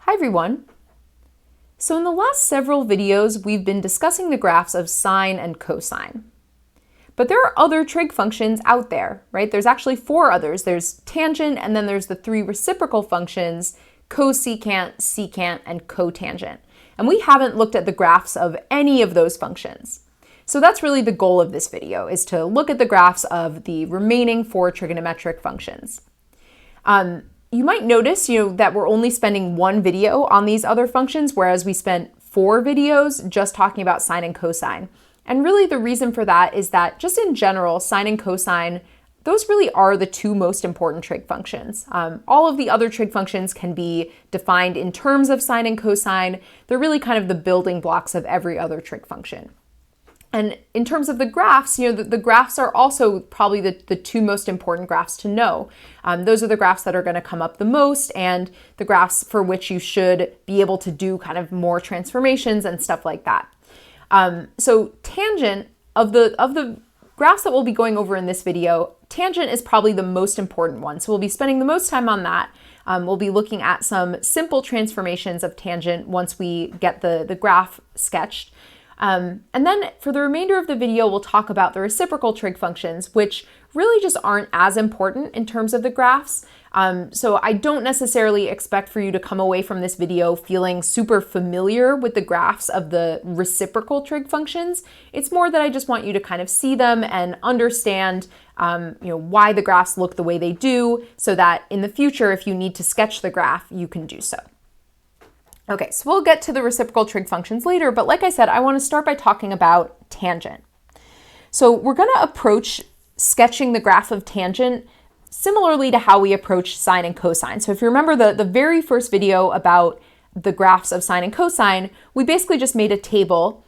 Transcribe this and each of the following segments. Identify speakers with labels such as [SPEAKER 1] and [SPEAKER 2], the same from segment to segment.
[SPEAKER 1] Hi everyone. So in the last several videos, we've been discussing the graphs of sine and cosine. But there are other trig functions out there, right? There's actually four others. There's tangent, and then there's the three reciprocal functions, cosecant, secant, and cotangent. And we haven't looked at the graphs of any of those functions. So that's really the goal of this video, is to look at the graphs of the remaining four trigonometric functions. You might notice, that we're only spending one video on these other functions, whereas we spent 4 videos just talking about sine and cosine. And really the reason for that is that just in general, sine and cosine, those really are the two most important trig functions. All of the other trig functions can be defined in terms of sine and cosine. They're really kind of the building blocks of every other trig function. And in terms of the graphs, the graphs are also probably the two most important graphs to know. Those are the graphs that are going to come up the most, and the graphs for which you should be able to do kind of more transformations and stuff like that. So tangent, of the graphs that we'll be going over in this video, tangent is probably the most important one. So we'll be spending the most time on that. We'll be looking at some simple transformations of tangent once we get the graph sketched. And then for the remainder of the video, we'll talk about the reciprocal trig functions, which really just aren't as important in terms of the graphs. So I don't necessarily expect for you to come away from this video feeling super familiar with the graphs of the reciprocal trig functions. It's more that I just want you to kind of see them and understand why the graphs look the way they do, so that in the future, if you need to sketch the graph, you can do so. Okay, so we'll get to the reciprocal trig functions later, but like I said, I want to start by talking about tangent. So we're going to approach sketching the graph of tangent similarly to how we approach sine and cosine. So if you remember the very first video about the graphs of sine and cosine, we basically just made a table,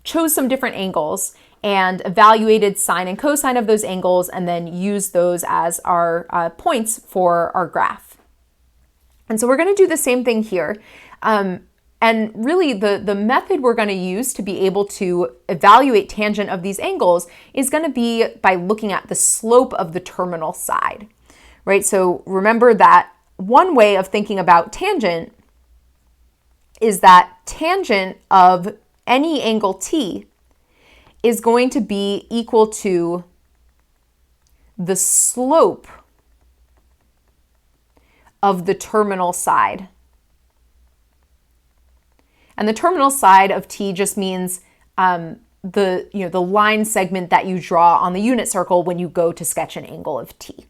[SPEAKER 1] chose some different angles, and evaluated sine and cosine of those angles, and then used those as our points for our graph. And so we're going to do the same thing here. And really the method we're going to use to be able to evaluate tangent of these angles is going to be by looking at the slope of the terminal side, right? So remember that one way of thinking about tangent is that tangent of any angle t is going to be equal to the slope of the terminal side. And the terminal side of t just means the line segment that you draw on the unit circle when you go to sketch an angle of t.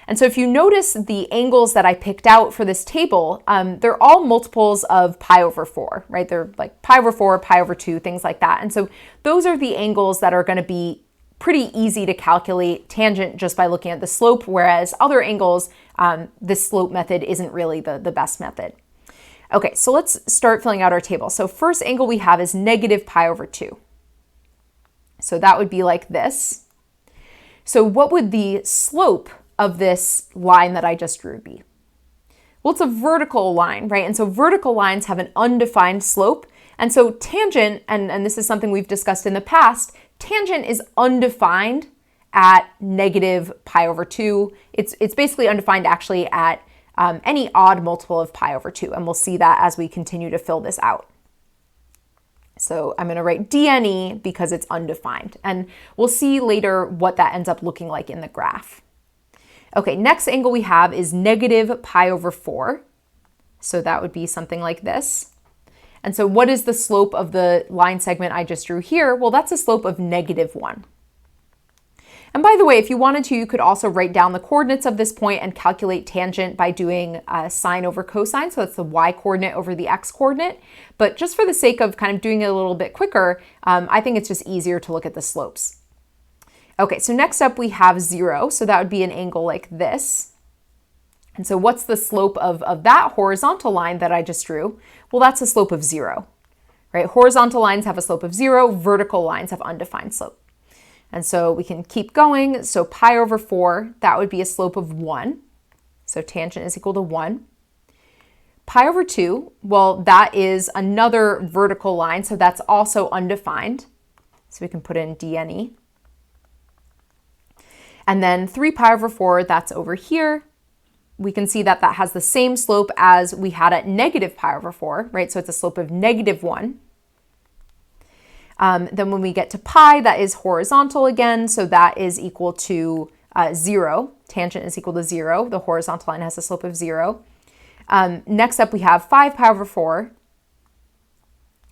[SPEAKER 1] And so if you notice the angles that I picked out for this table, they're all multiples of pi over 4, right? They're like pi over 4, pi over 2, things like that. And so those are the angles that are going to be pretty easy to calculate tangent just by looking at the slope, whereas other angles, this slope method isn't really the best method. Okay, so let's start filling out our table. So first angle we have is negative pi over 2. So that would be like this. So what would the slope of this line that I just drew be? Well, it's a vertical line, right? And so vertical lines have an undefined slope. And so tangent, and this is something we've discussed in the past, tangent is undefined at negative pi over 2. It's basically undefined actually at any odd multiple of pi over 2, and we'll see that as we continue to fill this out. So I'm going to write dne because it's undefined, and we'll see later what that ends up looking like in the graph. Okay, next angle we have is negative pi over 4. So that would be something like this. And so what is the slope of the line segment I just drew here? Well, that's a slope of negative 1. And by the way, if you wanted to, you could also write down the coordinates of this point and calculate tangent by doing sine over cosine. So that's the y coordinate over the x coordinate. But just for the sake of kind of doing it a little bit quicker, I think it's just easier to look at the slopes. Okay, so next up we have 0. So that would be an angle like this. And so what's the slope of that horizontal line that I just drew? Well, that's a slope of 0, right? Horizontal lines have a slope of 0, vertical lines have undefined slope. And so we can keep going. So pi over 4, that would be a slope of 1. So tangent is equal to 1. Pi over 2, well, that is another vertical line, so that's also undefined. So we can put in dne. And then 3 pi over 4, that's over here. we can see that that has the same slope as we had at negative pi over 4, right? So it's a slope of -1. Then when we get to pi, that is horizontal again, so that is equal to 0. Tangent is equal to 0. The horizontal line has a slope of 0. Next up, we have 5 pi over 4.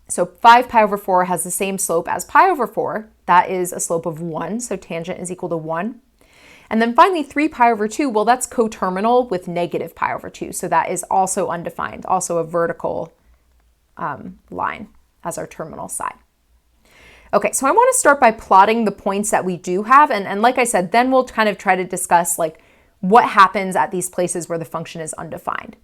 [SPEAKER 1] So 5 pi over 4 has the same slope as pi over 4. That is a slope of 1, so tangent is equal to 1. And then finally, 3 pi over 2, well, that's coterminal with negative pi over 2. So that is also undefined, also a vertical line as our terminal side. Okay, so I want to start by plotting the points that we do have. And like I said, then we'll kind of try to discuss like what happens at these places where the function is undefined.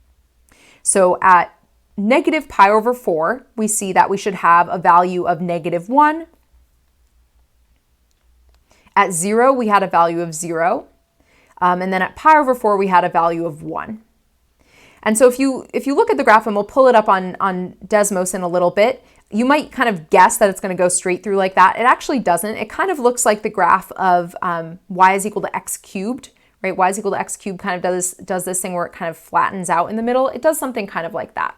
[SPEAKER 1] So at negative pi over 4, we see that we should have a value of -1. At 0, we had a value of 0. And then at pi over 4, we had a value of 1. And so if you look at the graph, and we'll pull it up on Desmos in a little bit, you might kind of guess that it's going to go straight through like that. It actually doesn't. It kind of looks like the graph of y is equal to x cubed, right? Y is equal to x cubed kind of does this thing where it kind of flattens out in the middle. It does something kind of like that.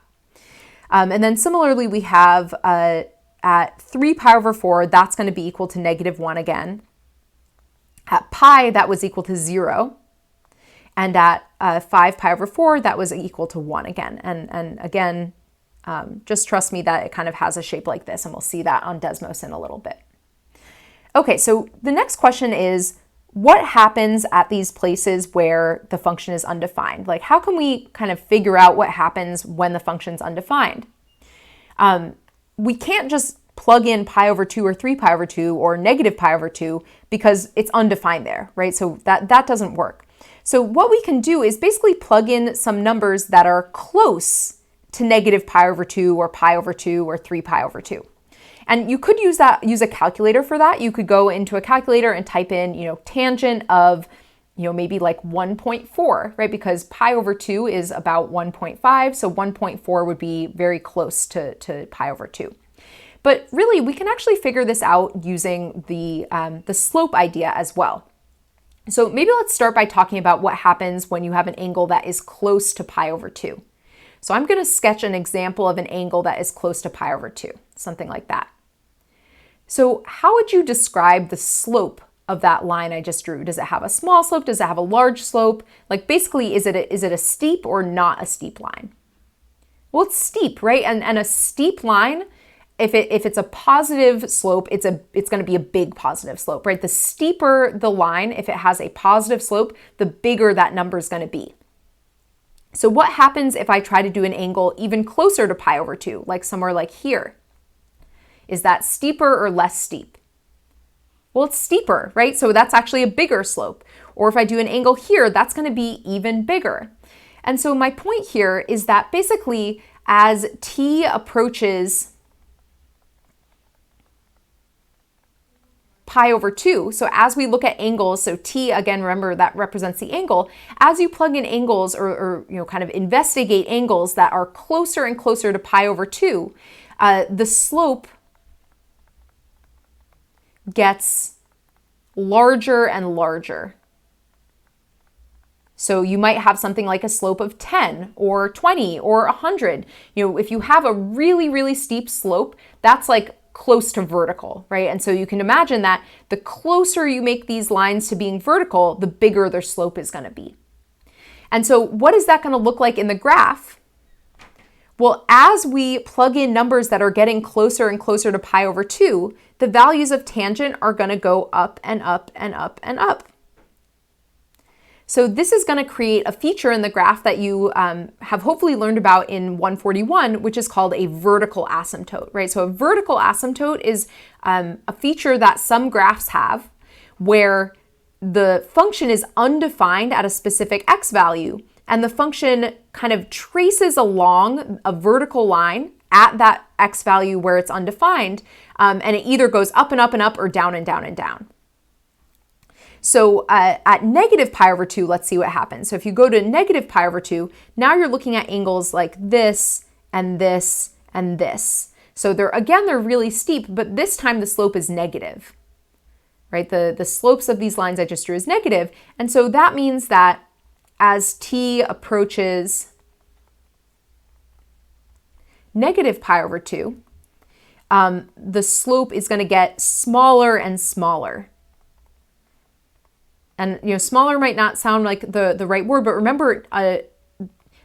[SPEAKER 1] And then similarly, we have at 3 pi over 4, that's going to be equal to -1 again. At pi, that was equal to 0. And at 5 pi over 4, that was equal to 1 again. And again, just trust me that it kind of has a shape like this, and we'll see that on Desmos in a little bit. Okay, so the next question is, what happens at these places where the function is undefined? Like, how can we kind of figure out what happens when the function's undefined? We can't just plug in pi over 2 or 3 pi over 2 or negative pi over 2 because it's undefined there, right? So that doesn't work. So what we can do is basically plug in some numbers that are close to negative pi over 2 or pi over 2 or 3 pi over 2. And you could use a calculator for that. You could go into a calculator and type in, tangent of, maybe like 1.4, right? Because pi over 2 is about 1.5, so 1.4 would be very close to pi over 2. But really, we can actually figure this out using the slope idea as well. So maybe let's start by talking about what happens when you have an angle that is close to pi over 2. So I'm going to sketch an example of an angle that is close to pi over 2, something like that. So how would you describe the slope of that line I just drew? Does it have a small slope? Does it have a large slope? Like basically, is it a steep or not a steep line? Well, it's steep, right? And a steep line, if it's a positive slope, it's going to be a big positive slope, right? The steeper the line, if it has a positive slope, the bigger that number is going to be. So what happens if I try to do an angle even closer to pi over 2, like somewhere like here? Is that steeper or less steep? Well, it's steeper, right? So that's actually a bigger slope. Or if I do an angle here, that's going to be even bigger. And so my point here is that basically as t approaches pi over 2. So as we look at angles, so t, again, remember that represents the angle. As you plug in angles or kind of investigate angles that are closer and closer to pi over 2, the slope gets larger and larger. So you might have something like a slope of 10 or 20 or 100. If you have a really, really steep slope, that's like close to vertical, right? And so you can imagine that the closer you make these lines to being vertical, the bigger their slope is going to be. And so what is that going to look like in the graph? Well, as we plug in numbers that are getting closer and closer to pi over 2, the values of tangent are going to go up and up and up and up. So this is going to create a feature in the graph that you have hopefully learned about in 141, which is called a vertical asymptote, right? So a vertical asymptote is a feature that some graphs have where the function is undefined at a specific x value, and the function kind of traces along a vertical line at that x value where it's undefined, and it either goes up and up and up or down and down and down. So at negative pi over 2, let's see what happens. So if you go to negative pi over 2, now you're looking at angles like this and this and this. So they're really steep, but this time the slope is negative, right? The slopes of these lines I just drew is negative. And so that means that as t approaches negative pi over 2, the slope is going to get smaller and smaller. And, smaller might not sound like the right word, but remember,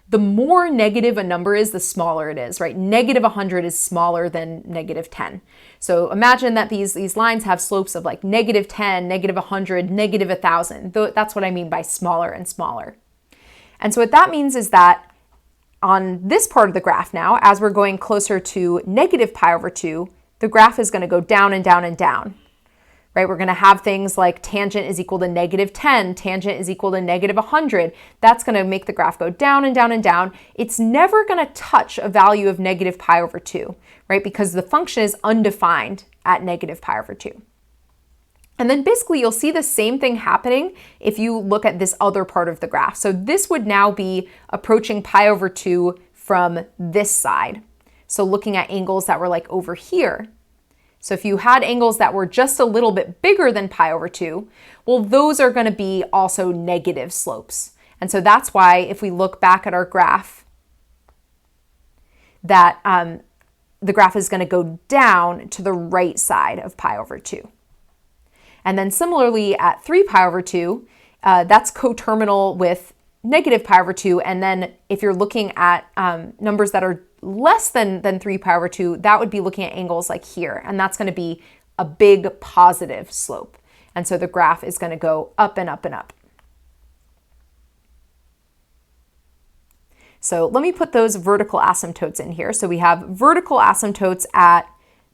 [SPEAKER 1] the more negative a number is, the smaller it is, right? Negative 100 is smaller than negative 10. So imagine that these lines have slopes of like negative 10, negative 100, negative 1,000. That's what I mean by smaller and smaller. And so what that means is that on this part of the graph now, as we're going closer to negative pi over 2, the graph is going to go down and down and down. Right? We're going to have things like tangent is equal to negative 10, tangent is equal to negative 100. That's going to make the graph go down and down and down. It's never going to touch a value of negative pi over 2, right? Because the function is undefined at negative pi over 2. And then basically you'll see the same thing happening if you look at this other part of the graph. So this would now be approaching pi over 2 from this side. So looking at angles that were like over here. So if you had angles that were just a little bit bigger than pi over 2, well, those are going to be also negative slopes. And so that's why if we look back at our graph, that the graph is going to go down to the right side of pi over 2. And then similarly at 3 pi over 2, that's coterminal with negative pi over 2. And then if you're looking at numbers that are less than 3 pi over 2, that would be looking at angles like here. And that's going to be a big positive slope. And so the graph is going to go up and up and up. So let me put those vertical asymptotes in here. So we have vertical asymptotes at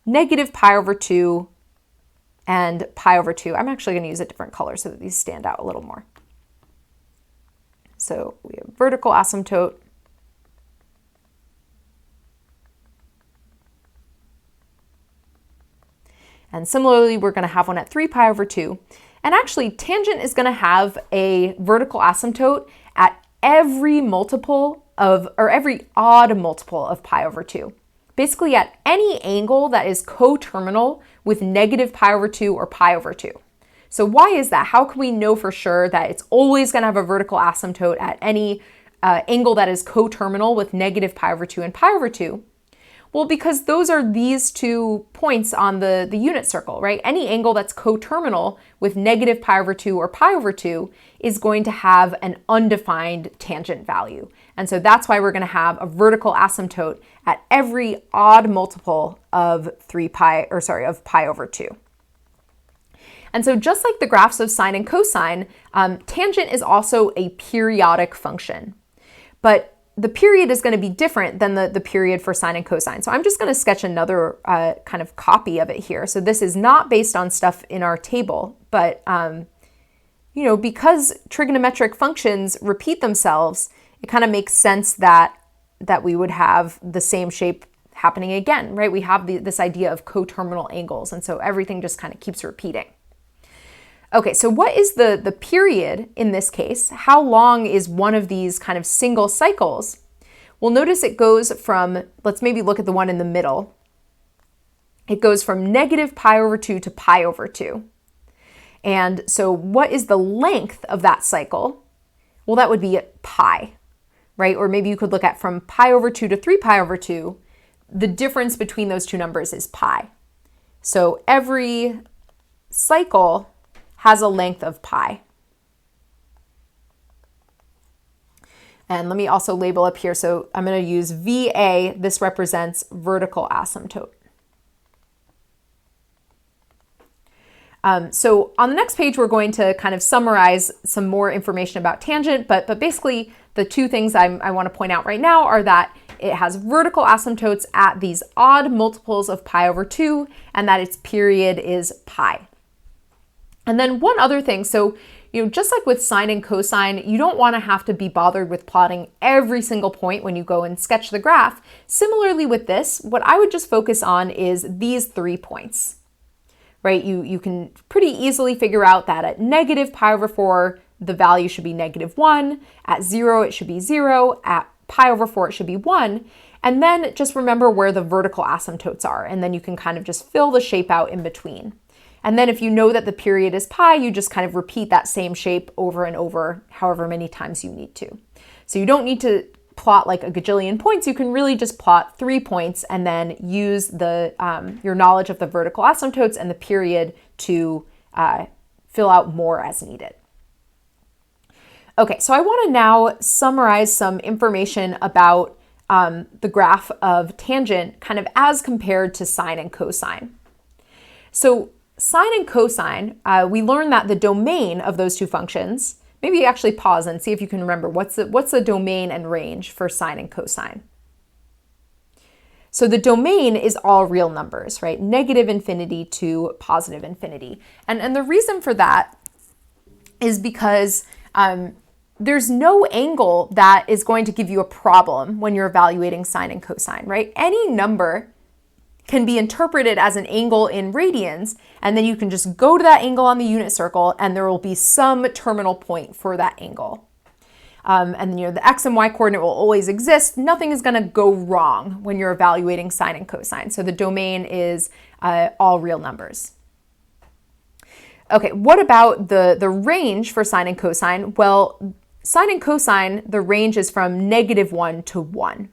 [SPEAKER 1] negative pi over 2 and pi over 2. I'm actually going to use a different color so that these stand out a little more. So we have vertical asymptote and similarly, we're going to have one at 3 pi over 2. And actually, tangent is going to have a vertical asymptote at every multiple of, or every odd multiple of pi over 2. Basically, at any angle that is coterminal with negative pi over 2 or pi over 2. So why is that? How can we know for sure that it's always going to have a vertical asymptote at any angle that is coterminal with negative pi over 2 and pi over 2? Well, because those are these 2 points on the unit circle, right? Any angle that's coterminal with negative pi over 2 or pi over 2 is going to have an undefined tangent value. And so that's why we're going to have a vertical asymptote at every odd multiple of pi over 2. And so just like the graphs of sine and cosine, tangent is also a periodic function. But the period is going to be different than the period for sine and cosine. So I'm just going to sketch another kind of copy of it here. So this is not based on stuff in our table, but because trigonometric functions repeat themselves, it kind of makes sense that we would have the same shape happening again, right? We have this idea of coterminal angles, and so everything just kind of keeps repeating. Okay, so what is the period in this case? How long is one of these kind of single cycles? Well, notice it goes from, let's maybe look at the one in the middle. It goes from negative pi over 2 to pi over 2. And so what is the length of that cycle? Well, that would be pi, right? Or maybe you could look at from pi over 2 to 3 pi over 2. The difference between those two numbers is pi. So every cycle has a length of pi. And let me also label up here. So I'm going to use VA. This represents vertical asymptote. So on the next page, we're going to kind of summarize some more information about tangent, but basically the 2 things I want to point out right now are that it has vertical asymptotes at these odd multiples of pi over 2, and that its period is pi. And then one other thing, so just like with sine and cosine, you don't want to have to be bothered with plotting every single point when you go and sketch the graph. Similarly with this, what I would just focus on is these 3 points, right? You can pretty easily figure out that at negative pi over 4, the value should be -1. At 0, it should be 0. At pi over 4, it should be 1. And then just remember where the vertical asymptotes are, and then you can kind of just fill the shape out in between. And then if you know that the period is pi, you just kind of repeat that same shape over and over, however many times you need to. So you don't need to plot like a gajillion points. You can really just plot 3 points and then use your knowledge of the vertical asymptotes and the period to fill out more as needed. Okay, so I want to now summarize some information about the graph of tangent kind of as compared to sine and cosine. So sine and cosine, we learned that the domain of those two functions, maybe actually pause and see if you can remember what's the domain and range for sine and cosine. So the domain is all real numbers, right? Negative infinity to positive infinity. And the reason for that is because there's no angle that is going to give you a problem when you're evaluating sine and cosine, right? Any number can be interpreted as an angle in radians, and then you can just go to that angle on the unit circle and there will be some terminal point for that angle. And the x and y coordinate will always exist. Nothing is going to go wrong when you're evaluating sine and cosine. So the domain is all real numbers. Okay, what about the range for sine and cosine? Well, sine and cosine, the range is from -1 to 1.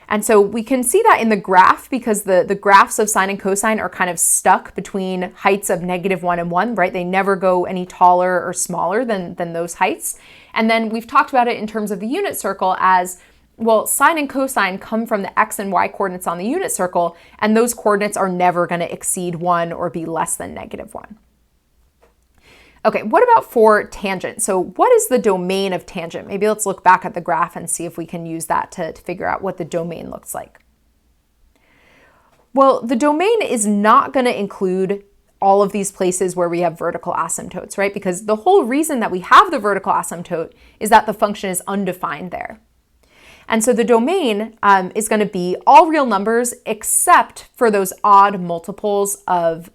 [SPEAKER 1] And so we can see that in the graph because the graphs of sine and cosine are kind of stuck between heights of -1 and 1, right? They never go any taller or smaller than those heights. And then we've talked about it in terms of the unit circle as, well, sine and cosine come from the x and y coordinates on the unit circle, and those coordinates are never going to exceed 1 or be less than -1. Okay, what about for tangent? So what is the domain of tangent? Maybe let's look back at the graph and see if we can use that to figure out what the domain looks like. Well, the domain is not going to include all of these places where we have vertical asymptotes, right? Because the whole reason that we have the vertical asymptote is that the function is undefined there. And so the domain is going to be all real numbers except for those odd multiples of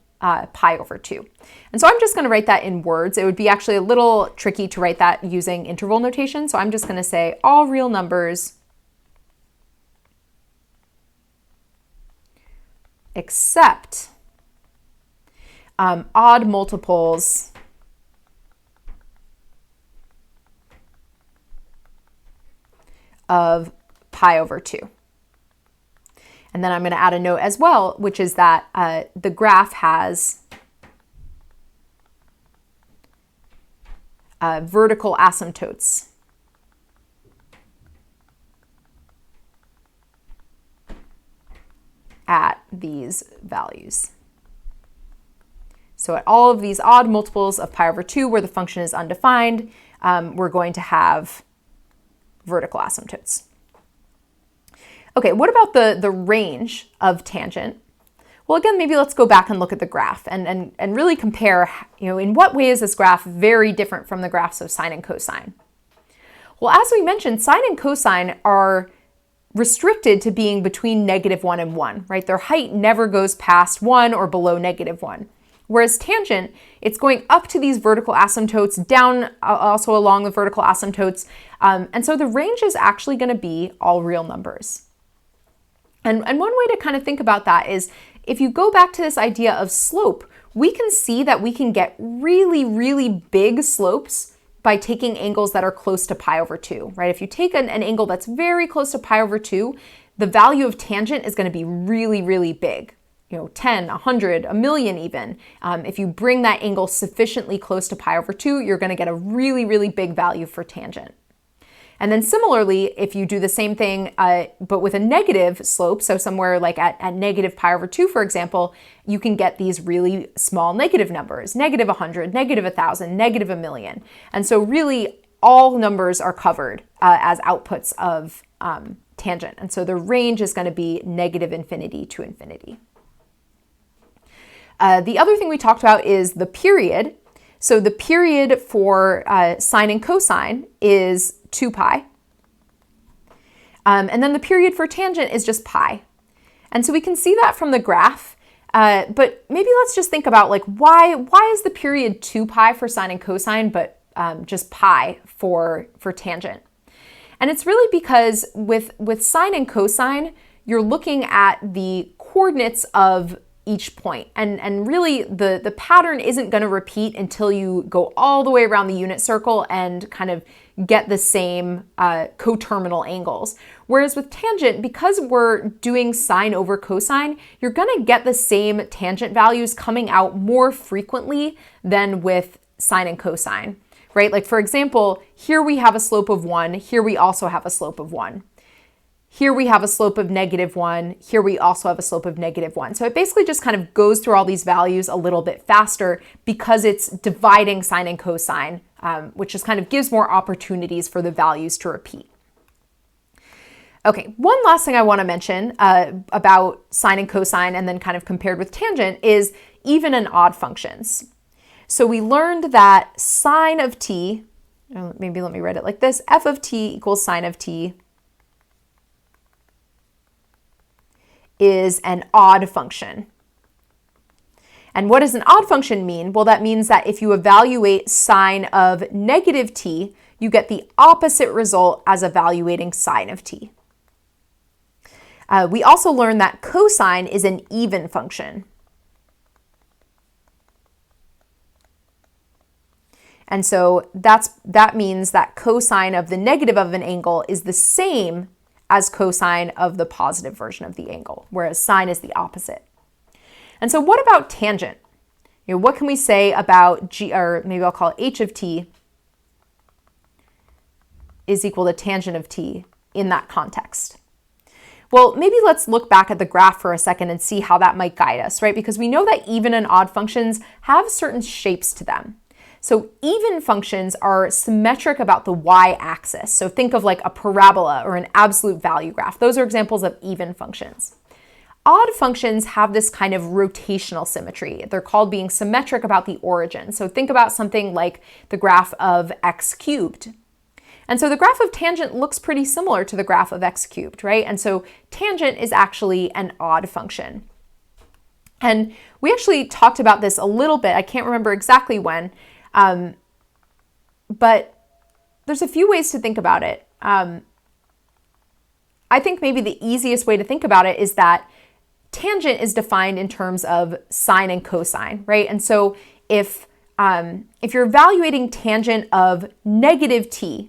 [SPEAKER 1] pi over 2. And so I'm just going to write that in words. It would be actually a little tricky to write that using interval notation. So I'm just going to say all real numbers except odd multiples of pi over 2. And then I'm going to add a note as well, which is that the graph has vertical asymptotes at these values. So at all of these odd multiples of pi over 2 where the function is undefined, we're going to have vertical asymptotes. Okay, what about the range of tangent? Well, again, maybe let's go back and look at the graph and really compare, in what way is this graph very different from the graphs of sine and cosine? Well, as we mentioned, sine and cosine are restricted to being between -1 and 1, right? Their height never goes past 1 or below -1. Whereas tangent, it's going up to these vertical asymptotes, down also along the vertical asymptotes. And so the range is actually going to be all real numbers. And one way to kind of think about that is if you go back to this idea of slope, we can see that we can get really, really big slopes by taking angles that are close to pi over 2, right? If you take an angle that's very close to pi over 2, the value of tangent is going to be really, really big. 10, 100, a million even. If you bring that angle sufficiently close to pi over 2, you're going to get a really, really big value for tangent. And then similarly, if you do the same thing, but with a negative slope, so somewhere like at negative pi over 2, for example, you can get these really small negative numbers, -100, -1,000, -1,000,000. And so really all numbers are covered as outputs of tangent. And so the range is going to be -infinity to infinity. The other thing we talked about is the period. So the period for sine and cosine is 2 pi. And then the period for tangent is just pi. And so we can see that from the graph, but maybe let's just think about why is the period 2 pi for sine and cosine, but just pi for tangent? And it's really because with sine and cosine, you're looking at the coordinates of each point. And really the pattern isn't going to repeat until you go all the way around the unit circle and kind of get the same coterminal angles. Whereas with tangent, because we're doing sine over cosine, you're going to get the same tangent values coming out more frequently than with sine and cosine, right? Like for example, here we have a slope of 1, here we also have a slope of 1. Here we have a slope of -1, here we also have a slope of -1. So it basically just kind of goes through all these values a little bit faster because it's dividing sine and cosine, which just kind of gives more opportunities for the values to repeat. Okay, one last thing I want to mention about sine and cosine and then kind of compared with tangent is even and odd functions. So we learned that sine of t, maybe let me write it like this, f of t equals sine of t is an odd function. And what does an odd function mean? Well, that means that if you evaluate sine of -t, you get the opposite result as evaluating sine of t. We also learned that cosine is an even function. And so that means that cosine of the negative of an angle is the same as cosine of the positive version of the angle, whereas sine is the opposite. And so what about tangent? What can we say about g, or maybe I'll call it h of t is equal to tangent of t in that context? Well, maybe let's look back at the graph for a second and see how that might guide us, right? Because we know that even and odd functions have certain shapes to them. So even functions are symmetric about the y-axis. So think of like a parabola or an absolute value graph. Those are examples of even functions. Odd functions have this kind of rotational symmetry. They're called being symmetric about the origin. So think about something like the graph of x cubed. And so the graph of tangent looks pretty similar to the graph of x cubed, right? And so tangent is actually an odd function. And we actually talked about this a little bit. I can't remember exactly when, but there's a few ways to think about it. I think maybe the easiest way to think about it is that tangent is defined in terms of sine and cosine, right? And so if you're evaluating tangent of -t,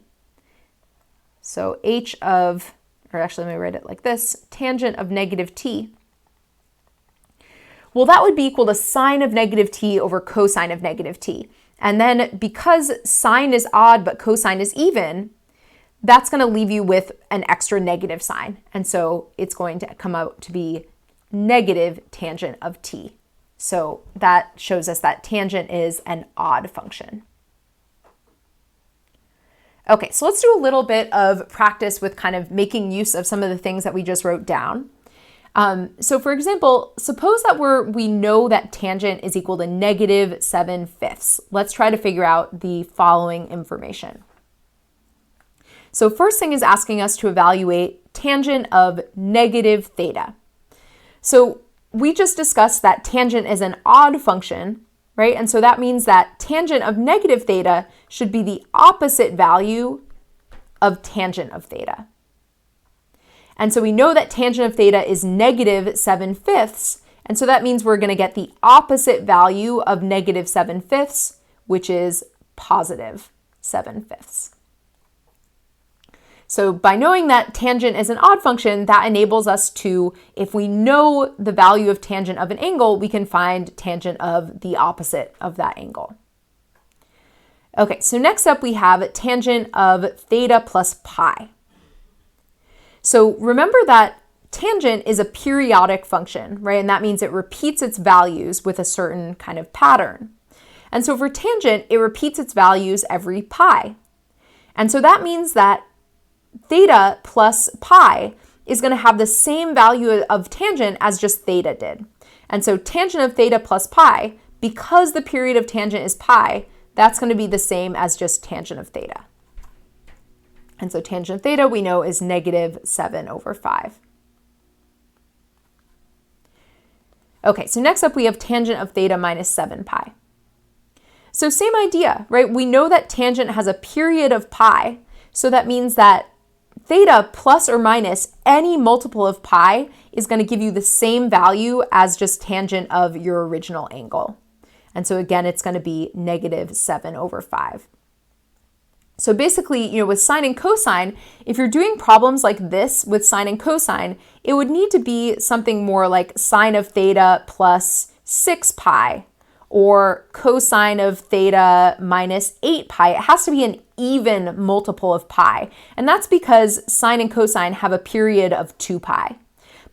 [SPEAKER 1] so h of, or actually let me write it like this, tangent of -t, well, that would be equal to sine of -t over cosine of -t. And then because sine is odd but cosine is even, that's going to leave you with an extra negative sign. And so it's going to come out to be negative tangent of t. So that shows us that tangent is an odd function. Okay, so let's do a little bit of practice with kind of making use of some of the things that we just wrote down. So for example, suppose that we know that tangent is equal to -7/5. Let's try to figure out the following information. So first thing is asking us to evaluate tangent of -theta. So we just discussed that tangent is an odd function, right? And so that means that tangent of -theta should be the opposite value of tangent of theta. And so we know that tangent of theta is -7/5, and so that means we're going to get the opposite value of -7/5, which is +7/5. So by knowing that tangent is an odd function, that enables us to, if we know the value of tangent of an angle, we can find tangent of the opposite of that angle. Okay, so next up we have tangent of theta plus pi. So remember that tangent is a periodic function, right? And that means it repeats its values with a certain kind of pattern. And so for tangent, it repeats its values every pi. And so that means that theta plus pi is going to have the same value of tangent as just theta did. And so tangent of theta plus pi, because the period of tangent is pi, that's going to be the same as just tangent of theta. And so tangent of theta we know is -7/5. Okay, so next up we have tangent of theta minus 7 pi. So same idea, right? We know that tangent has a period of pi, so that means that theta plus or minus any multiple of pi is going to give you the same value as just tangent of your original angle. And so again, it's going to be -7/5. So basically, with sine and cosine, if you're doing problems like this with sine and cosine, it would need to be something more like sine of theta plus 6 pi or cosine of theta minus 8 pi. It has to be an even multiple of pi. And that's because sine and cosine have a period of 2 pi.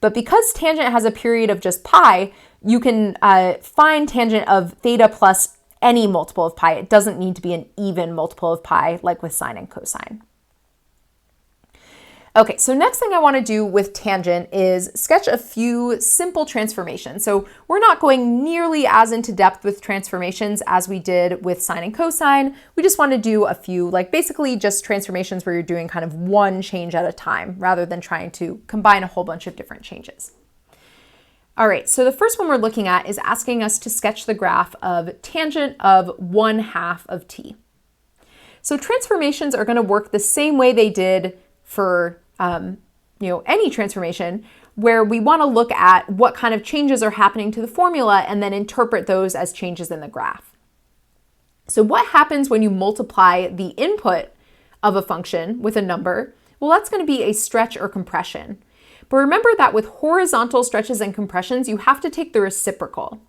[SPEAKER 1] But because tangent has a period of just pi, you can find tangent of theta plus any multiple of pi. It doesn't need to be an even multiple of pi like with sine and cosine. Okay, so next thing I want to do with tangent is sketch a few simple transformations. So we're not going nearly as into depth with transformations as we did with sine and cosine. We just want to do a few, like basically just transformations where you're doing kind of one change at a time rather than trying to combine a whole bunch of different changes. All right, so the first one we're looking at is asking us to sketch the graph of tangent of 1/2 of t. So transformations are going to work the same way they did for any transformation, where we want to look at what kind of changes are happening to the formula and then interpret those as changes in the graph. So what happens when you multiply the input of a function with a number? Well, that's going to be a stretch or compression. But remember that with horizontal stretches and compressions, you have to take the reciprocal.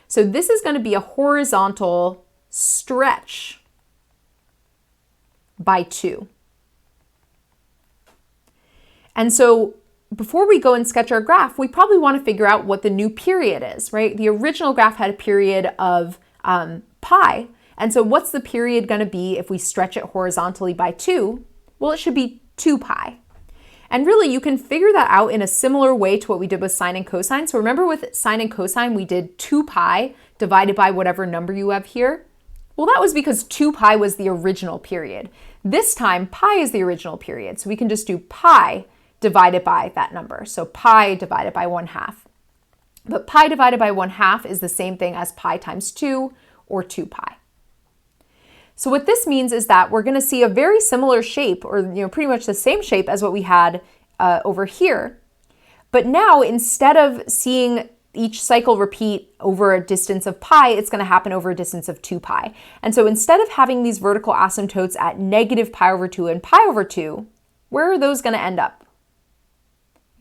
[SPEAKER 1] So this is going to be a horizontal stretch by 2. And so before we go and sketch our graph, we probably want to figure out what the new period is, right? The original graph had a period of pi. And so what's the period going to be if we stretch it horizontally by 2? Well, it should be 2 pi. And really, you can figure that out in a similar way to what we did with sine and cosine. So remember with sine and cosine, we did 2 pi divided by whatever number you have here. Well, that was because 2 pi was the original period. This time, pi is the original period. So we can just do pi divided by that number. So pi divided by 1/2. But pi divided by 1/2 is the same thing as pi times 2 or 2 pi. So what this means is that we're going to see a very similar shape, or pretty much the same shape as what we had over here. But now, instead of seeing each cycle repeat over a distance of pi, it's going to happen over a distance of 2 pi. And so instead of having these vertical asymptotes at -pi/2 and pi/2, where are those going to end up?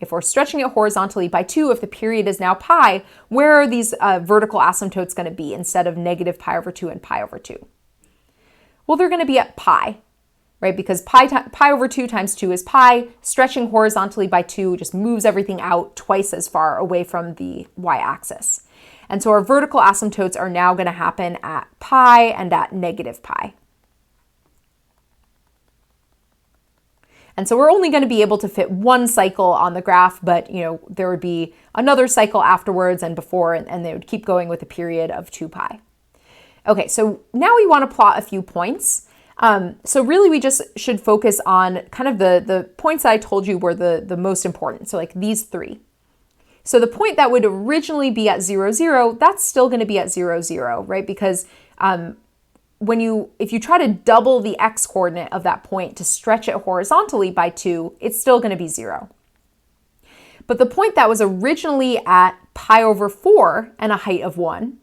[SPEAKER 1] If we're stretching it horizontally by 2, if the period is now pi, where are these vertical asymptotes going to be instead of -pi/2 and pi/2? Well, they're going to be at pi, right? Because pi/2 times 2 is pi. Stretching horizontally by 2 just moves everything out twice as far away from the y-axis. And so our vertical asymptotes are now going to happen at pi and at -pi. And so we're only going to be able to fit one cycle on the graph, but there would be another cycle afterwards and before, and they would keep going with a period of 2 pi. Okay, so now we want to plot a few points. So really we just should focus on kind of the points that I told you were the most important. So like these 3. So the point that would originally be at 0, 0, that's still going to be at 0, 0, right? Because if you try to double the x coordinate of that point to stretch it horizontally by 2, it's still going to be 0. But the point that was originally at pi/4 and a height of 1,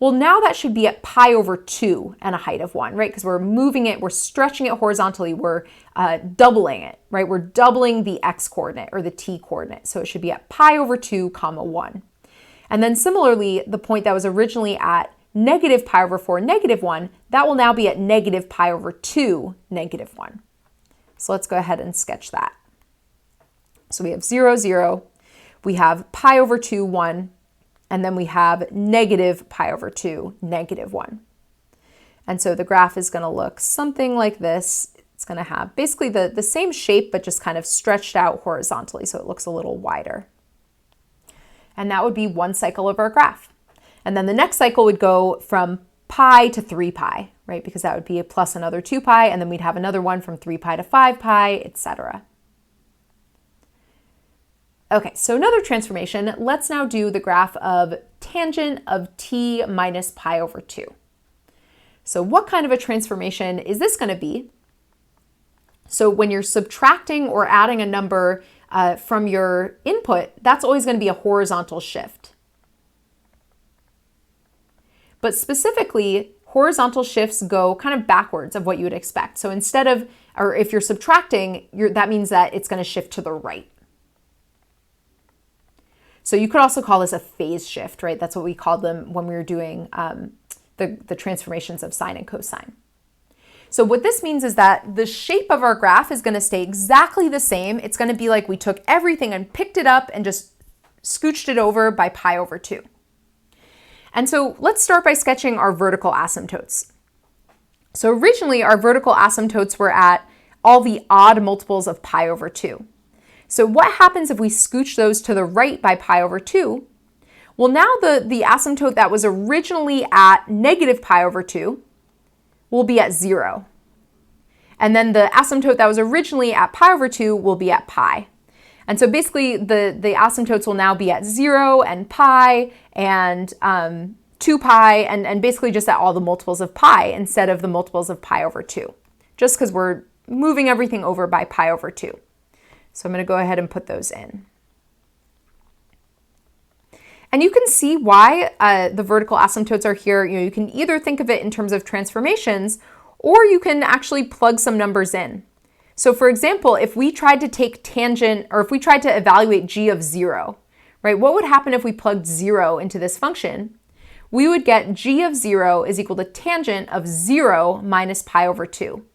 [SPEAKER 1] well, now that should be at pi/2 and a height of 1, right? Because we're moving it, we're stretching it horizontally, we're doubling it, right? We're doubling the x coordinate or the t coordinate. So it should be at pi/2, 1. And then similarly, the point that was originally at -pi/4, -1, that will now be at -pi/2, -1. So let's go ahead and sketch that. So we have 0, 0, we have pi/2, 1, and then we have -pi/2, -1. And so the graph is going to look something like this. It's going to have basically the same shape, but just kind of stretched out horizontally, so it looks a little wider. And that would be one cycle of our graph. And then the next cycle would go from pi to 3 pi, right? Because that would be a plus another 2 pi, and then we'd have another one from 3 pi to 5 pi, etc. Okay, so another transformation. Let's now do the graph of tangent of t minus pi/2. So what kind of a transformation is this going to be? So when you're subtracting or adding a number from your input, that's always going to be a horizontal shift. But specifically, horizontal shifts go kind of backwards of what you would expect. So instead of, or if you're subtracting, that means that it's going to shift to the right. So you could also call this a phase shift, right? That's what we called them when we were doing the transformations of sine and cosine. So what this means is that the shape of our graph is going to stay exactly the same. It's going to be like we took everything and picked it up and just scooched it over by pi over 2. And so let's start by sketching our vertical asymptotes. So originally our vertical asymptotes were at all the odd multiples of pi over 2. So what happens if we scooch those to the right by pi over 2? Well, now the asymptote that was originally at negative pi over 2 will be at 0. And then the asymptote that was originally at pi over 2 will be at pi. And so basically the asymptotes will now be at 0 and pi and 2 pi and basically just at all the multiples of pi instead of the multiples of pi over 2, just because we're moving everything over by pi over 2. So I'm going to go ahead and put those in. And you can see why the vertical asymptotes are here. You can either think of it in terms of transformations, or you can actually plug some numbers in. So for example, if we tried to take tangent, or if we tried to evaluate g of 0, right, what would happen if we plugged 0 into this function? We would get g of 0 is equal to tangent of 0 minus pi over 2.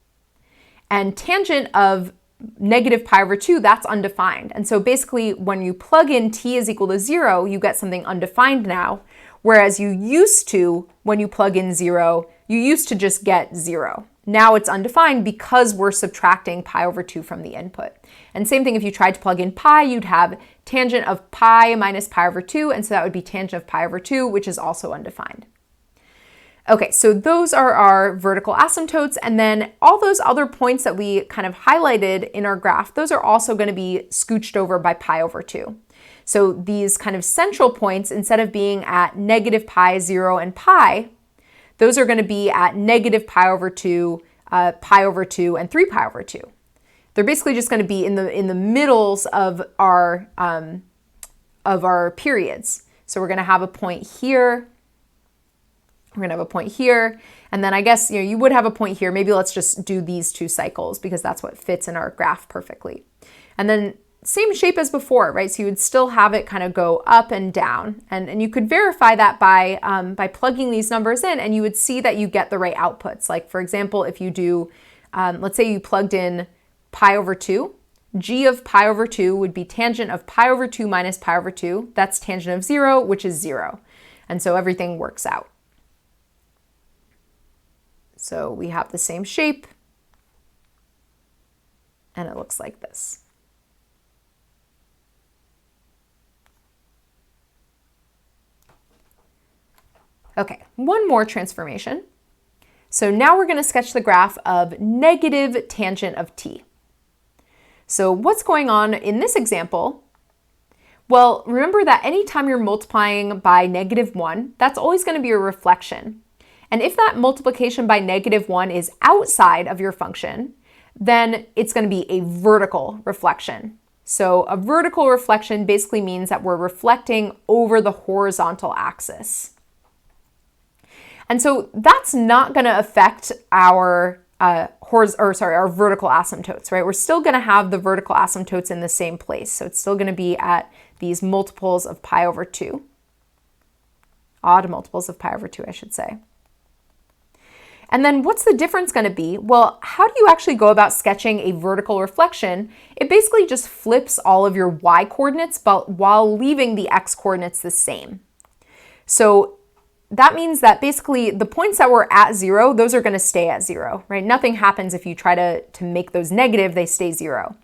[SPEAKER 1] And tangent of negative pi over 2, that's undefined. And so basically when you plug in t is equal to 0, you get something undefined now, whereas you used to, when you plug in 0, you used to just get 0. Now it's undefined because we're subtracting pi over 2 from the input. And same thing if you tried to plug in pi, you'd have tangent of pi minus pi over 2, and so that would be tangent of pi over 2, which is also undefined. Okay, so those are our vertical asymptotes, and then all those other points that we kind of highlighted in our graph, those are also going to be scooched over by pi over 2. So these kind of central points, instead of being at negative pi, 0, and pi, those are going to be at negative pi over 2, pi over 2, and 3 pi over 2. They're basically just going to be in the middles of our periods. So we're going to have a point here. We're going to have a point here, and then I guess you would have a point here. Maybe let's just do these 2 cycles because that's what fits in our graph perfectly. And then same shape as before, right? So you would still have it kind of go up and down, and you could verify that by plugging these numbers in, and you would see that you get the right outputs. Like for example, if you do, let's say you plugged in pi over 2, g of pi over 2 would be tangent of pi over 2 minus pi over 2. That's tangent of 0, which is 0. And so everything works out. So we have the same shape, and it looks like this. Okay, one more transformation. So now we're going to sketch the graph of negative tangent of t. So what's going on in this example? Well, remember that anytime you're multiplying by -1, that's always going to be a reflection. And if that multiplication by -1 is outside of your function, then it's going to be a vertical reflection. So a vertical reflection basically means that we're reflecting over the horizontal axis. And so that's not going to affect our our vertical asymptotes, right? We're still going to have the vertical asymptotes in the same place. So it's still going to be at these multiples of pi over 2. Odd multiples of pi over 2, I should say. And then what's the difference going to be? Well, how do you actually go about sketching a vertical reflection? It basically just flips all of your y coordinates, but while leaving the x coordinates the same. So that means that basically the points that were at 0, those are going to stay at 0, right? Nothing happens if you try to make those negative, they stay 0.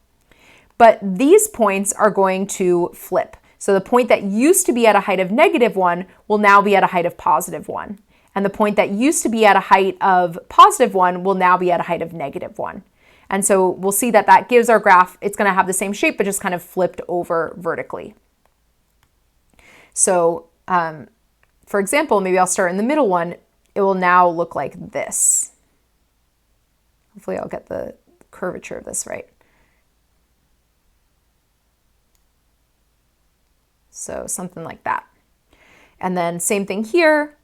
[SPEAKER 1] But these points are going to flip. So the point that used to be at a height of -1 will now be at a height of +1. And the point that used to be at a height of +1 will now be at a height of -1. And so we'll see that that gives our graph, it's going to have the same shape, but just kind of flipped over vertically. So for example, maybe I'll start in the middle one. It will now look like this. Hopefully I'll get the curvature of this right. So something like that. And then same thing here.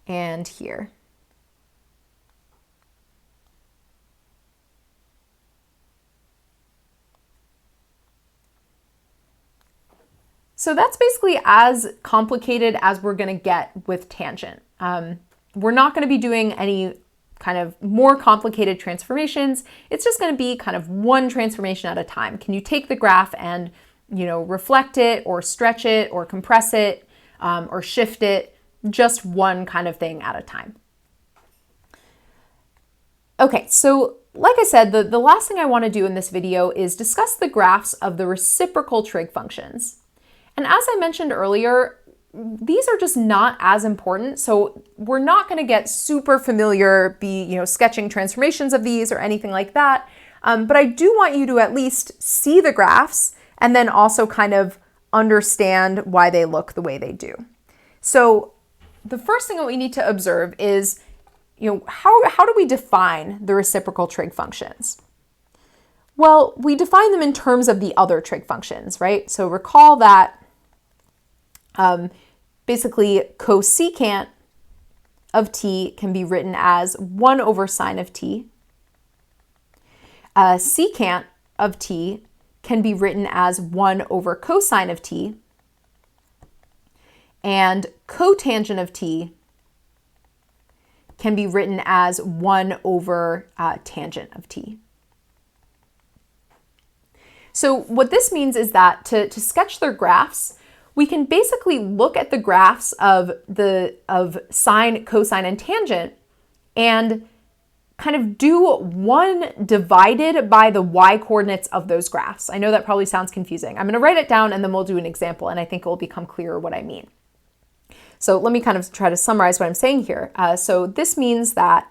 [SPEAKER 1] And here. So that's basically as complicated as we're going to get with tangent. We're not going to be doing any kind of more complicated transformations. It's just going to be kind of one transformation at a time. Can you take the graph and, reflect it or stretch it or compress it or shift it? Just one kind of thing at a time. Okay, so like I said, the last thing I want to do in this video is discuss the graphs of the reciprocal trig functions. And as I mentioned earlier, these are just not as important, so we're not going to get super familiar, sketching transformations of these or anything like that. But I do want you to at least see the graphs and then also kind of understand why they look the way they do. So the first thing that we need to observe is, how do we define the reciprocal trig functions? Well, we define them in terms of the other trig functions, right? So recall that basically cosecant of t can be written as 1 over sine of t. Secant of t can be written as 1 over cosine of t. And cotangent of t can be written as 1 over tangent of t. So what this means is that to sketch their graphs, we can basically look at the graphs of sine, cosine, and tangent and kind of do 1 divided by the y-coordinates of those graphs. I know that probably sounds confusing. I'm going to write it down and then we'll do an example, and I think it will become clearer what I mean. So let me kind of try to summarize what I'm saying here. So this means that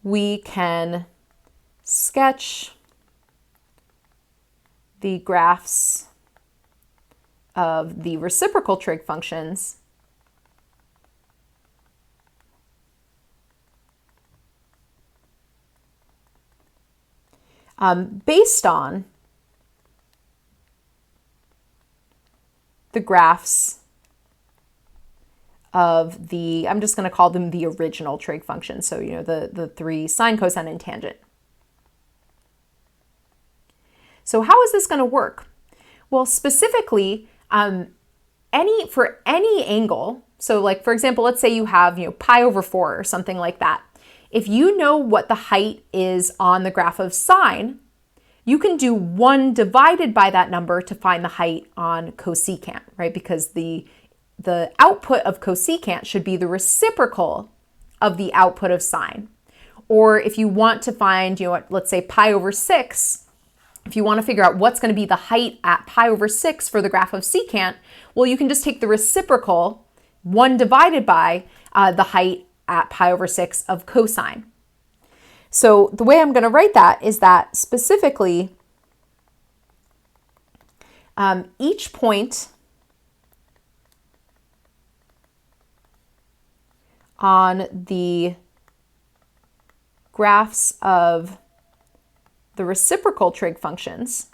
[SPEAKER 1] we can sketch the graphs of the reciprocal trig functions based on the graphs of I'm just going to call them the original trig functions. So, the 3 sine, cosine, and tangent. So how is this going to work? Well, specifically, for any angle, so like, for example, let's say you have, pi over 4 or something like that. If you know what the height is on the graph of sine, you can do 1 divided by that number to find the height on cosecant, right? Because the output of cosecant should be the reciprocal of the output of sine. Or if you want to find, let's say pi over 6, if you want to figure out what's going to be the height at pi over 6 for the graph of secant, well, you can just take the reciprocal, 1 divided by the height at pi over 6 of cosine. So the way I'm going to write that is that specifically each point on the graphs of the reciprocal trig functions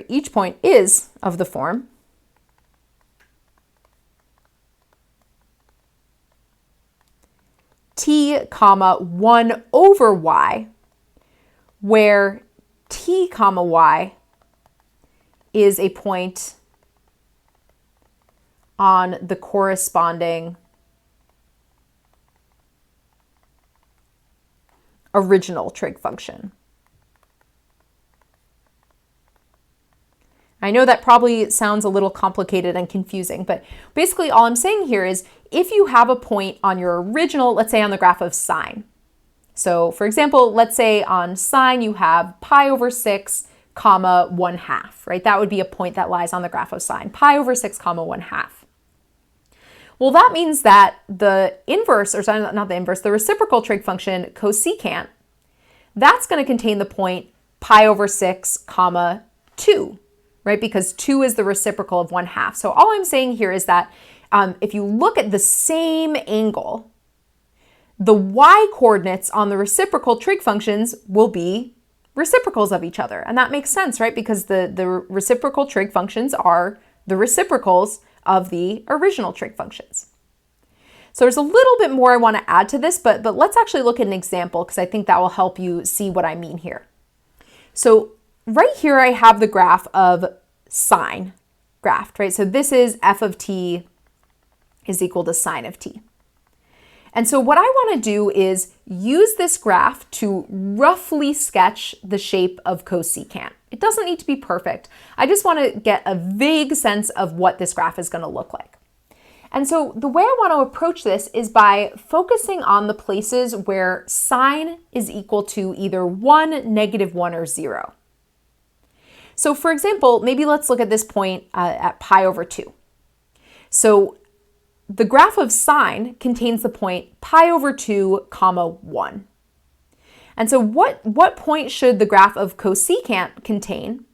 [SPEAKER 1] each point is of the form t, 1 over y, where t, y is a point on the corresponding original trig function. I know that probably sounds a little complicated and confusing, but basically all I'm saying here is if you have a point on your original, let's say on the graph of sine. So for example, let's say on sine you have pi over 6, 1/2, right? That would be a point that lies on the graph of sine, pi over 6, 1/2. Well, that means that the inverse, or sorry, not the inverse, the reciprocal trig function cosecant, that's going to contain the point pi over 6 comma 2, right? Because 2 is the reciprocal of 1/2. So all I'm saying here is that if you look at the same angle, the y-coordinates on the reciprocal trig functions will be reciprocals of each other. And that makes sense, right? Because the reciprocal trig functions are the reciprocals of the original trig functions. So there's a little bit more I want to add to this, but let's actually look at an example because I think that will help you see what I mean here. So right here I have the graph of sine graphed, right? So this is f of t is equal to sine of t. And so what I want to do is use this graph to roughly sketch the shape of cosecant. It doesn't need to be perfect. I just want to get a vague sense of what this graph is going to look like. And so the way I want to approach this is by focusing on the places where sine is equal to either 1, -1, or 0. So for example, maybe let's look at this point at pi over 2. So the graph of sine contains the point pi over 2 comma 1. And so what point should the graph of cosecant contain?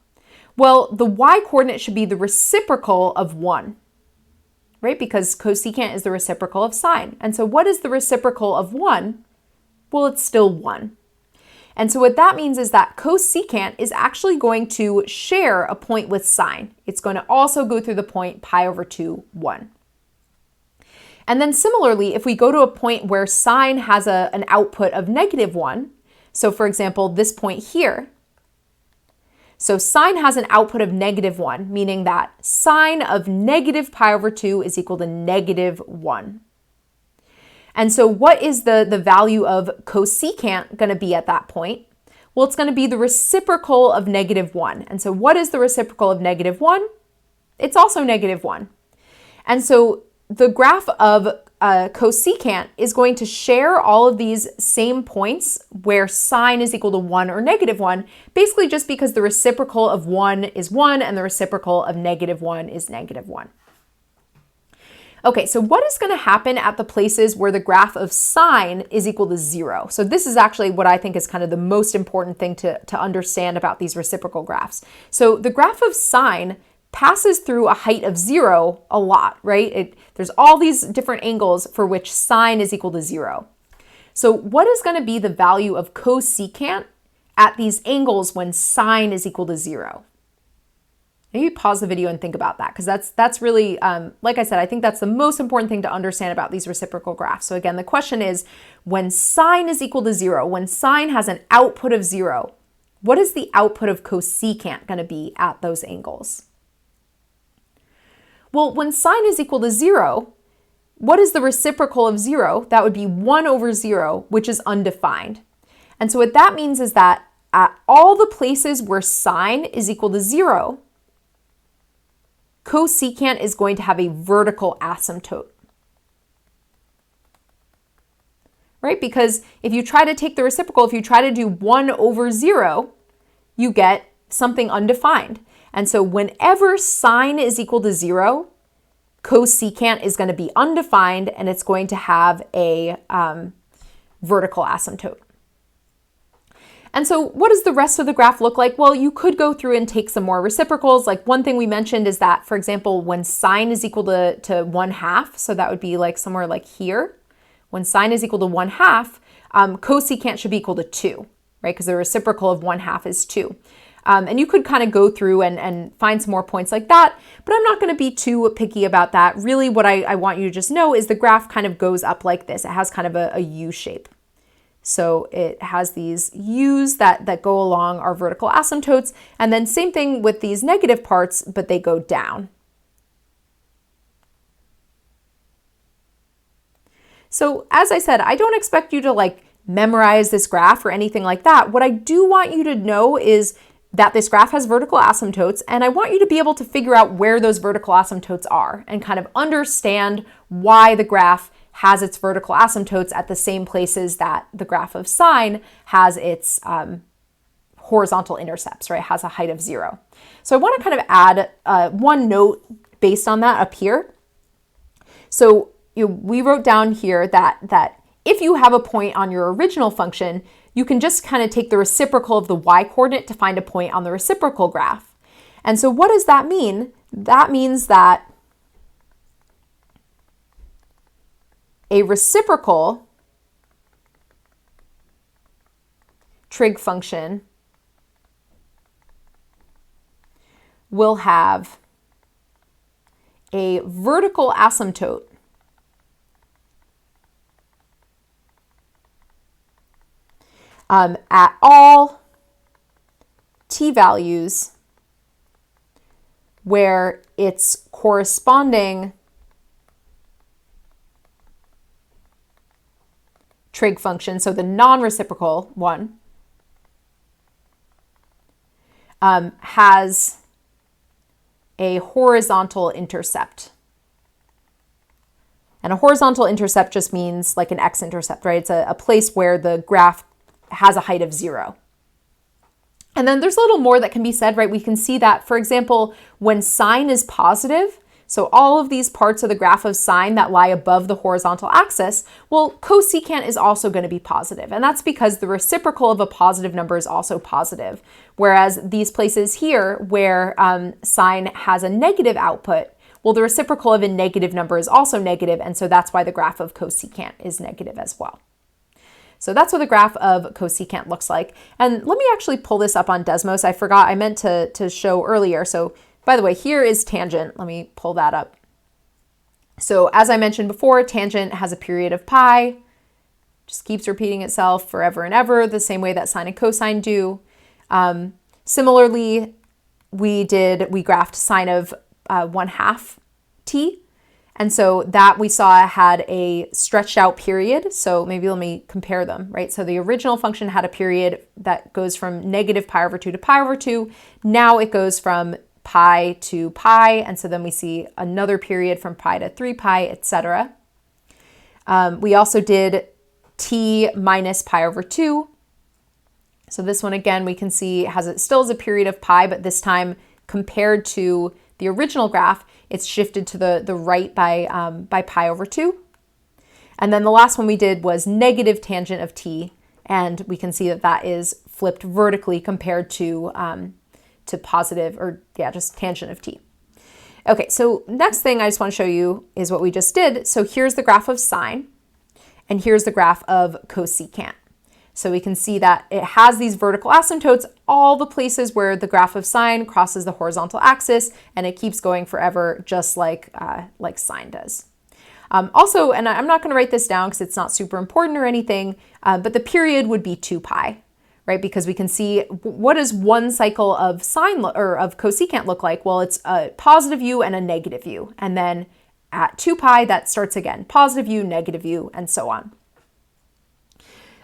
[SPEAKER 1] Well, the y-coordinate should be the reciprocal of 1, right? Because cosecant is the reciprocal of sine. And so what is the reciprocal of 1? Well, it's still 1. And so what that means is that cosecant is actually going to share a point with sine. It's going to also go through the point pi over 2, 1. And then similarly, if we go to a point where sine has an output of -1, so for example, this point here, so sine has an output of -1, meaning that sine of negative pi over 2 is equal to -1. And so what is the value of cosecant going to be at that point? Well, it's going to be the reciprocal of -1. And so what is the reciprocal of -1? It's also -1. And so the graph of cosecant is going to share all of these same points where sine is equal to 1 or -1, basically just because the reciprocal of 1 is 1 and the reciprocal of -1 is -1. Okay, so what is going to happen at the places where the graph of sine is equal to 0? So this is actually what I think is kind of the most important thing to understand about these reciprocal graphs. So the graph of sine passes through a height of 0 a lot, right? There's all these different angles for which sine is equal to 0. So what is going to be the value of cosecant at these angles when sine is equal to 0? Maybe pause the video and think about that, because that's really, like I said, I think that's the most important thing to understand about these reciprocal graphs. So again, the question is, when sine is equal to 0, when sine has an output of 0, what is the output of cosecant going to be at those angles? Well, when sine is equal to 0, what is the reciprocal of 0? That would be 1 over 0, which is undefined. And so what that means is that at all the places where sine is equal to 0, cosecant is going to have a vertical asymptote. Right? Because if you try to take the reciprocal, if you try to do 1 over 0, you get something undefined. And so whenever sine is equal to 0, cosecant is going to be undefined and it's going to have a vertical asymptote. And so what does the rest of the graph look like? Well, you could go through and take some more reciprocals. Like one thing we mentioned is that, for example, when sine is equal to 1/2, so that would be like somewhere like here. When sine is equal to 1/2, cosecant should be equal to 2, right? Because the reciprocal of 1/2 is 2. And you could kind of go through and find some more points like that, but I'm not going to be too picky about that. Really, what I want you to just know is the graph kind of goes up like this. It has kind of a U shape. So it has these U's that go along our vertical asymptotes, and then same thing with these negative parts, but they go down. So as I said, I don't expect you to like memorize this graph or anything like that. What I do want you to know is that this graph has vertical asymptotes, and I want you to be able to figure out where those vertical asymptotes are and kind of understand why the graph has its vertical asymptotes at the same places that the graph of sine has its horizontal intercepts, right? It has a height of 0. So I want to kind of add one note based on that up here. So we wrote down here that if you have a point on your original function, you can just kind of take the reciprocal of the y-coordinate to find a point on the reciprocal graph. And so what does that mean? That means that a reciprocal trig function will have a vertical asymptote at all t values where its corresponding trig function, so the non-reciprocal one, has a horizontal intercept. And a horizontal intercept just means like an x-intercept, right? It's a place where the graph has a height of 0. And then there's a little more that can be said, right? We can see that, for example, when sine is positive, so all of these parts of the graph of sine that lie above the horizontal axis, well, cosecant is also going to be positive. And that's because the reciprocal of a positive number is also positive. Whereas these places here where sine has a negative output, well, the reciprocal of a negative number is also negative, and so that's why the graph of cosecant is negative as well. So that's what the graph of cosecant looks like. And let me actually pull this up on Desmos. I forgot, I meant to show earlier. So by the way, here is tangent. Let me pull that up. So as I mentioned before, tangent has a period of pi, just keeps repeating itself forever and ever, the same way that sine and cosine do. Similarly, we graphed sine of 1/2 t. And so that we saw had a stretched out period. So maybe let me compare them, right? So the original function had a period that goes from negative pi over 2 to pi over 2. Now it goes from pi to pi. And so then we see another period from pi to 3 pi, etc. We also did t minus pi over 2. So this one, again, we can see still has a period of pi, but this time compared to the original graph, it's shifted to the right by pi over 2. And then the last one we did was negative tangent of t, and we can see that that is flipped vertically compared to positive, or yeah, just tangent of t. Okay, so next thing I just want to show you is what we just did. So here's the graph of sine, and here's the graph of cosecant. So we can see that it has these vertical asymptotes, all the places where the graph of sine crosses the horizontal axis, and it keeps going forever, just like sine does. Also, and I'm not going to write this down because it's not super important or anything, but the period would be 2 pi, right? Because we can see what does one cycle of sine or of cosecant look like? Well, it's a positive u and a negative u, and then at 2 pi that starts again, positive u, negative u, and so on.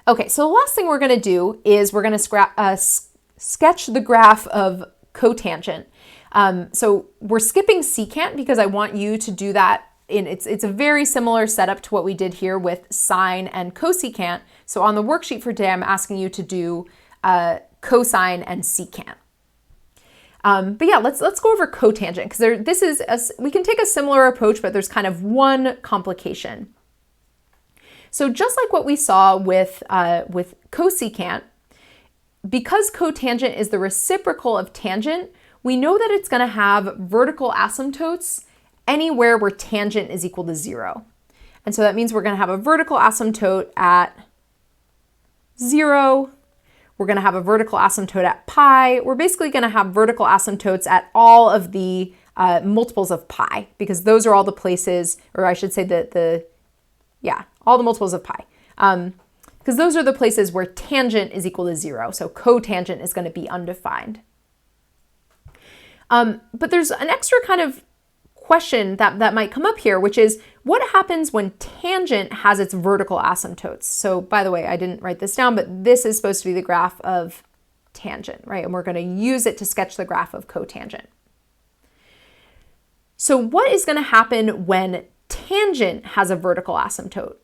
[SPEAKER 1] Okay, so the last thing we're going to do is we're going to sketch the graph of cotangent. So we're skipping secant because I want you to do that. It's a very similar setup to what we did here with sine and cosecant. So on the worksheet for today, I'm asking you to do cosine and secant. But yeah, let's go over cotangent because we can take a similar approach, but there's kind of one complication. So just like what we saw with cosecant, because cotangent is the reciprocal of tangent, we know that it's going to have vertical asymptotes anywhere where tangent is equal to 0. And so that means we're going to have a vertical asymptote at 0. We're going to have a vertical asymptote at pi. We're basically going to have vertical asymptotes at all of the multiples of pi, because those are all the places, or I should say all the multiples of pi, because those are the places where tangent is equal to 0. So cotangent is going to be undefined. But there's an extra kind of question that might come up here, which is what happens when tangent has its vertical asymptotes? So by the way, I didn't write this down, but this is supposed to be the graph of tangent, right? And we're going to use it to sketch the graph of cotangent. So what is going to happen when tangent has a vertical asymptote?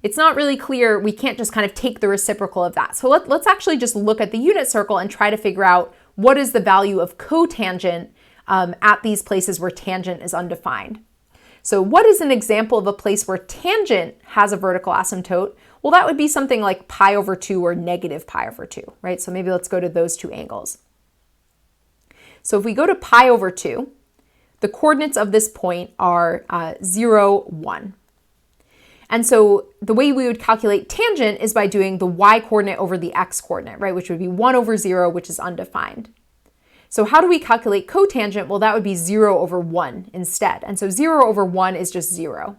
[SPEAKER 1] It's not really clear. We can't just kind of take the reciprocal of that. So let's actually just look at the unit circle and try to figure out what is the value of cotangent at these places where tangent is undefined. So what is an example of a place where tangent has a vertical asymptote? Well, that would be something like pi over 2 or negative pi over 2, right? So maybe let's go to those two angles. So if we go to pi over 2, the coordinates of this point are 0, 1. And so the way we would calculate tangent is by doing the y coordinate over the x coordinate, right? Which would be 1 over 0, which is undefined. So how do we calculate cotangent? Well, that would be 0 over 1 instead. And so 0 over 1 is just 0.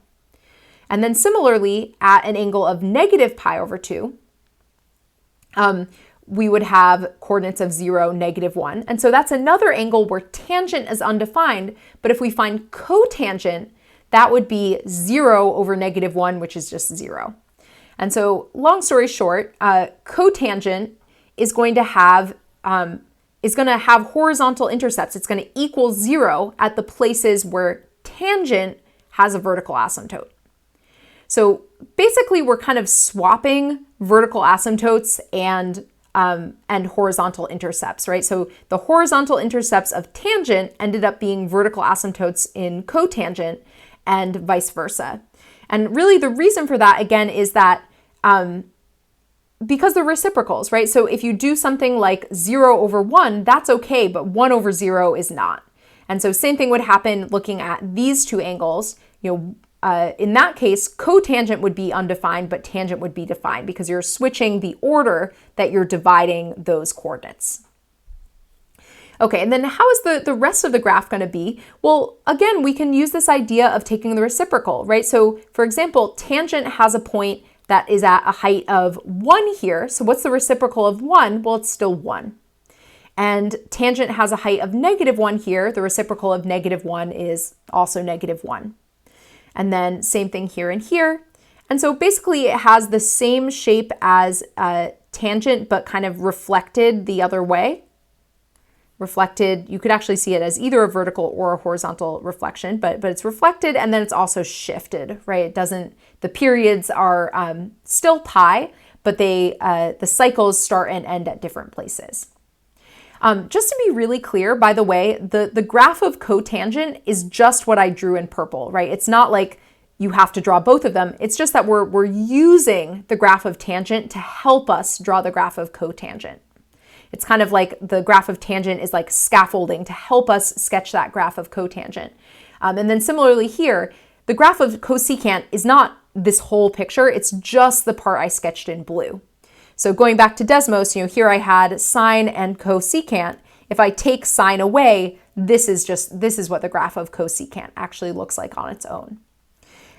[SPEAKER 1] And then similarly, at an angle of negative pi over 2, we would have coordinates of 0, negative 1. And so that's another angle where tangent is undefined. But if we find cotangent, that would be 0 over negative 1, which is just 0. And so long story short, cotangent is going to have horizontal intercepts. It's going to equal 0 at the places where tangent has a vertical asymptote. So basically, we're kind of swapping vertical asymptotes and horizontal intercepts, right? So the horizontal intercepts of tangent ended up being vertical asymptotes in cotangent and vice versa. And really the reason for that, again, is that because they're reciprocals, right? So if you do something like 0 over 1, that's okay, but 1 over 0 is not. And so same thing would happen looking at these two angles. In that case, cotangent would be undefined, but tangent would be defined because you're switching the order that you're dividing those coordinates. Okay, and then how is the rest of the graph going to be? Well, again, we can use this idea of taking the reciprocal, right? So for example, tangent has a point that is at a height of 1 here. So what's the reciprocal of 1? Well, it's still 1. And tangent has a height of negative 1 here. The reciprocal of negative 1 is also negative 1. And then same thing here and here. And so basically it has the same shape as tangent, but kind of reflected the other way. Reflected, you could actually see it as either a vertical or a horizontal reflection, but it's reflected and then it's also shifted, right? It doesn't, the periods are still pi, but the cycles start and end at different places. Just to be really clear, by the way, the graph of cotangent is just what I drew in purple, right? It's not like you have to draw both of them. It's just that we're using the graph of tangent to help us draw the graph of cotangent. It's kind of like the graph of tangent is like scaffolding to help us sketch that graph of cotangent. And then similarly here, the graph of cosecant is not this whole picture. It's just the part I sketched in blue. So going back to Desmos, here I had sine and cosecant. If I take sine away, this is what the graph of cosecant actually looks like on its own.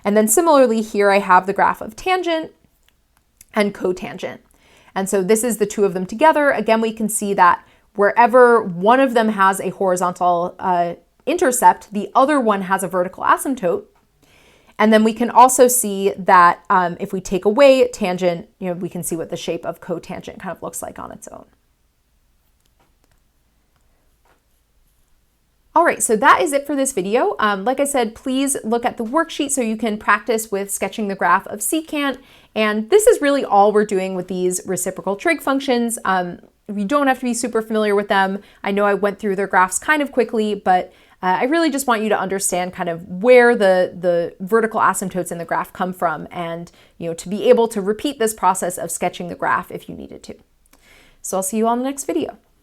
[SPEAKER 1] And then similarly here I have the graph of tangent and cotangent. And so this is the two of them together. Again, we can see that wherever one of them has a horizontal intercept, the other one has a vertical asymptote. And then we can also see that if we take away tangent, we can see what the shape of cotangent kind of looks like on its own. All right, so that is it for this video. Like I said, please look at the worksheet so you can practice with sketching the graph of secant. And this is really all we're doing with these reciprocal trig functions. You don't have to be super familiar with them. I know I went through their graphs kind of quickly, but I really just want you to understand kind of where the vertical asymptotes in the graph come from and to be able to repeat this process of sketching the graph if you needed to. So I'll see you on the next video.